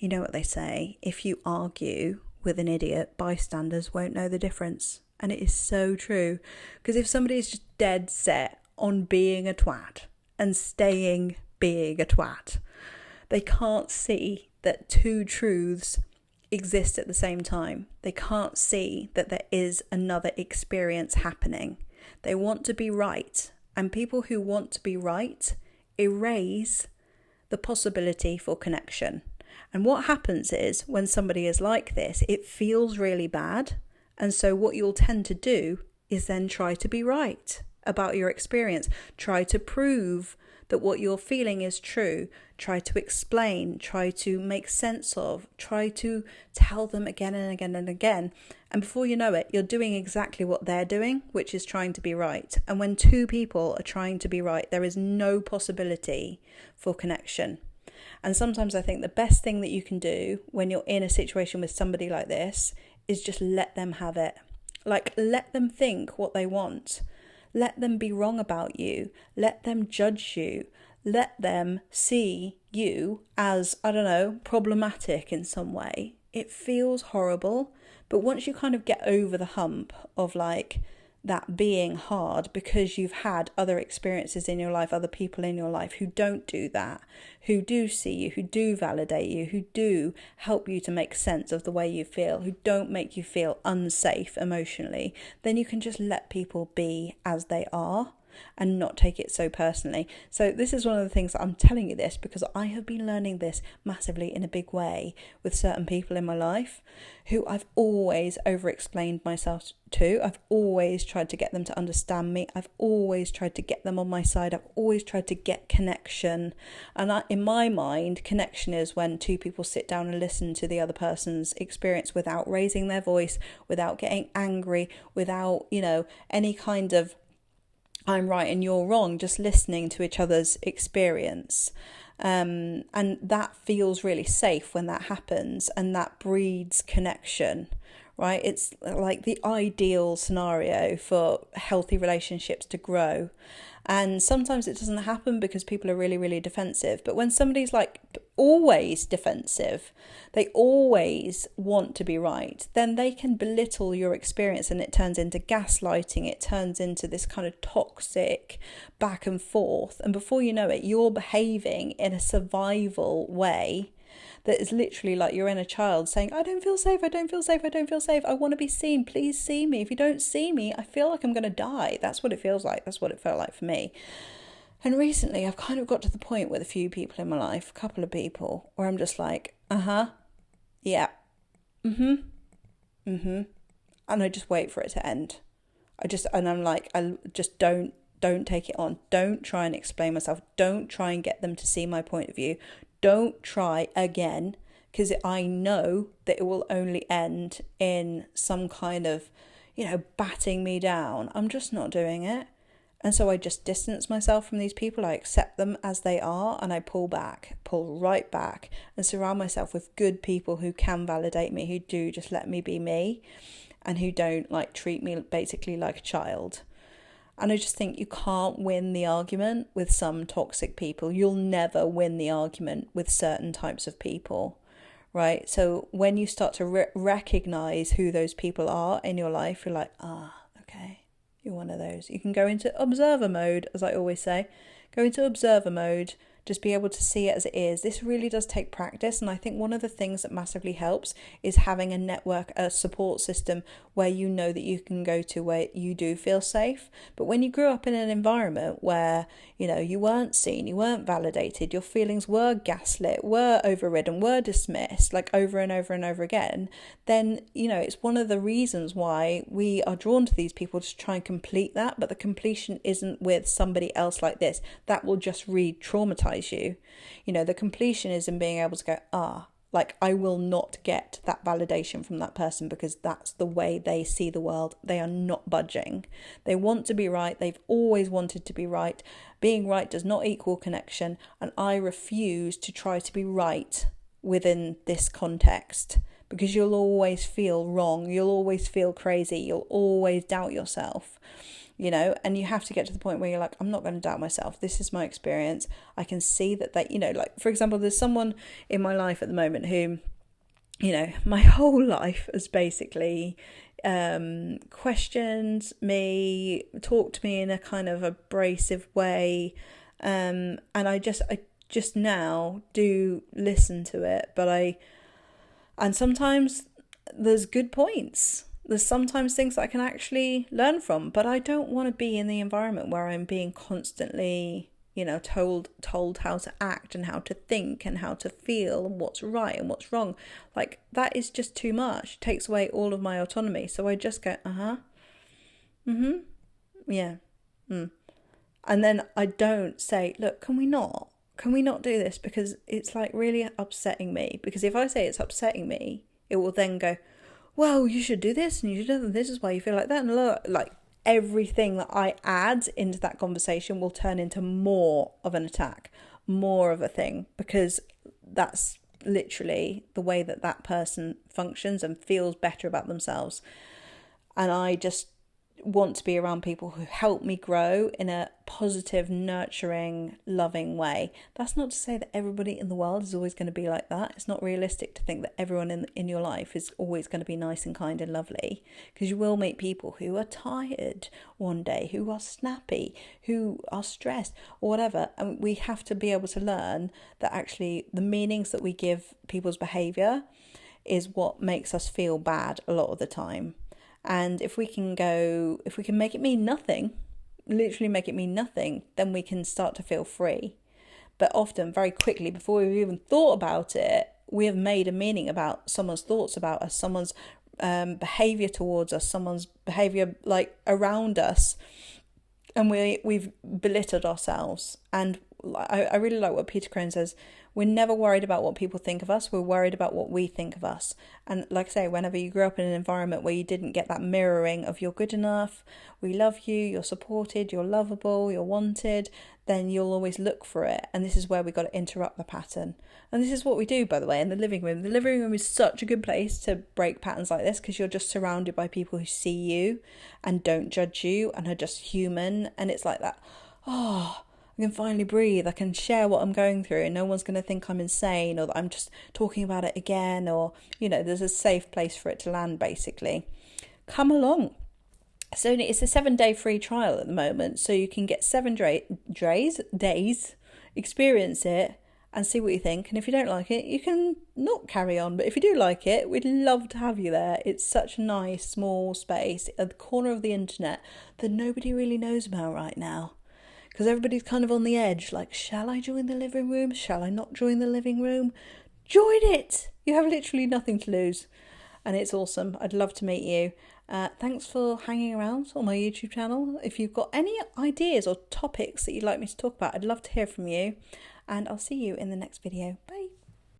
you know what they say, if you argue with an idiot, bystanders won't know the difference. And it is so true. Because if somebody is just dead set on being a twat and staying being a twat, they can't see that two truths exist at the same time. They can't see that there is another experience happening. They want to be right. And people who want to be right erase the possibility for connection. And what happens is when somebody is like this, it feels really bad. And so what you'll tend to do is then try to be right about your experience. Try to prove that what you're feeling is true. Try to explain, try to make sense of, try to tell them again and again and again. And before you know it, you're doing exactly what they're doing, which is trying to be right. And when two people are trying to be right, there is no possibility for connection. And sometimes I think the best thing that you can do when you're in a situation with somebody like this is just let them have it. Like, let them think what they want. Let them be wrong about you. Let them judge you. Let them see you as, I don't know, problematic in some way. It feels horrible. But once you kind of get over the hump of like that being hard because you've had other experiences in your life, other people in your life who don't do that, who do see you, who do validate you, who do help you to make sense of the way you feel, who don't make you feel unsafe emotionally, then you can just let people be as they are and not take it so personally. So this is one of the things that I'm telling you this because I have been learning this massively in a big way with certain people in my life who I've always over-explained myself to. I've always tried to get them to understand me. I've always tried to get them on my side. I've always tried to get connection. And in my mind, connection is when two people sit down and listen to the other person's experience without raising their voice, without getting angry, without, any kind of I'm right and you're wrong, just listening to each other's experience. And that feels really safe when that happens, and that breeds connection, right? It's like the ideal scenario for healthy relationships to grow. And sometimes it doesn't happen because people are really, really defensive. But when somebody's like always defensive, they always want to be right, then they can belittle your experience and it turns into gaslighting. It turns into this kind of toxic back and forth. And before you know it, you're behaving in a survival way that is literally like your inner child saying, I don't feel safe, I don't feel safe, I don't feel safe. I want to be seen. Please see me. If you don't see me, I feel like I'm going to die. That's what it feels like. That's what it felt like for me. And recently I've kind of got to the point with a few people in my life, a couple of people, where I'm just like, yeah, and I just wait for it to end. I'm like, I just don't take it on. Don't try and explain myself. Don't try and get them to see my point of view. Don't try again, because I know that it will only end in some kind of, batting me down. I'm just not doing it. And so I just distance myself from these people. I accept them as they are and I pull right back and surround myself with good people who can validate me, who do just let me be me and who don't like treat me basically like a child. And I just think you can't win the argument with some toxic people. You'll never win the argument with certain types of people, right? So when you start to recognize who those people are in your life, you're like, okay, you're one of those. You can go into observer mode, as I always say. Go into observer mode. Just be able to see it as it is. This really does take practice. And I think one of the things that massively helps is having a network, a support system where you know that you can go to where you do feel safe. But when you grew up in an environment where, you weren't seen, you weren't validated, your feelings were gaslit, were overridden, were dismissed, like over and over and over again, then, it's one of the reasons why we are drawn to these people to try and complete that. But the completion isn't with somebody else like this. That will just re-traumatize you. The completion is in being able to go, I will not get that validation from that person because that's the way they see the world. They are not budging. They want to be right. They've always wanted to be right. Being right does not equal connection. And I refuse to try to be right within this context because you'll always feel wrong. You'll always feel crazy. You'll always doubt yourself. you know, and you have to get to the point where you're like, I'm not going to doubt myself. This is my experience. I can see that, you know, like, for example, there's someone in my life at the moment who, you know, my whole life has basically questioned me, talked to me in a kind of abrasive way. And I just now do listen to it, and sometimes there's good points. There's sometimes things that I can actually learn from, but I don't want to be in the environment where I'm being constantly, you know, told how to act and how to think and how to feel and what's right and what's wrong. Like, that is just too much. It takes away all of my autonomy. So I just go, yeah, And then I don't say, look, can we not do this? Because it's like really upsetting me. Because if I say it's upsetting me, it will then go, well, you should do this and you should do that. This is why you feel like that. And like everything that I add into that conversation will turn into more of an attack, more of a thing, because that's literally the way that person functions and feels better about themselves. And I just want to be around people who help me grow in a positive, nurturing, loving way. That's not to say that everybody in the world is always going to be like that. It's not realistic to think that everyone in your life is always going to be nice and kind and lovely, because you will meet people who are tired one day, who are snappy, who are stressed or whatever. And we have to be able to learn that actually the meanings that we give people's behaviour is what makes us feel bad a lot of the time. And if we can make it mean nothing, literally make it mean nothing, then we can start to feel free. But often, very quickly, before we've even thought about it, we have made a meaning about someone's thoughts about us, someone's behaviour towards us, someone's behaviour like around us, and we've belittled ourselves. And I really like what Peter Crone says. We're never worried about what people think of us. We're worried about what we think of us. And like I say, whenever you grew up in an environment where you didn't get that mirroring of you're good enough, we love you, you're supported, you're lovable, you're wanted, then you'll always look for it. And this is where we got to interrupt the pattern. And this is what we do, by the way, in the living room. The living room is such a good place to break patterns like this, because you're just surrounded by people who see you and don't judge you and are just human. And it's like that, I can finally breathe. I can share what I'm going through and no one's going to think I'm insane or that I'm just talking about it again, or, you know, there's a safe place for it to land, basically. Come along. So it's a 7-day free trial at the moment. So you can get 7 days, experience it and see what you think. And if you don't like it, you can not carry on. But if you do like it, we'd love to have you there. It's such a nice, small space at the corner of the internet that nobody really knows about right now. Because everybody's kind of on the edge, like, shall I join the living room? Shall I not join the living room? Join it! You have literally nothing to lose. And it's awesome. I'd love to meet you. Thanks for hanging around on my YouTube channel. If you've got any ideas or topics that you'd like me to talk about, I'd love to hear from you. And I'll see you in the next video. Bye.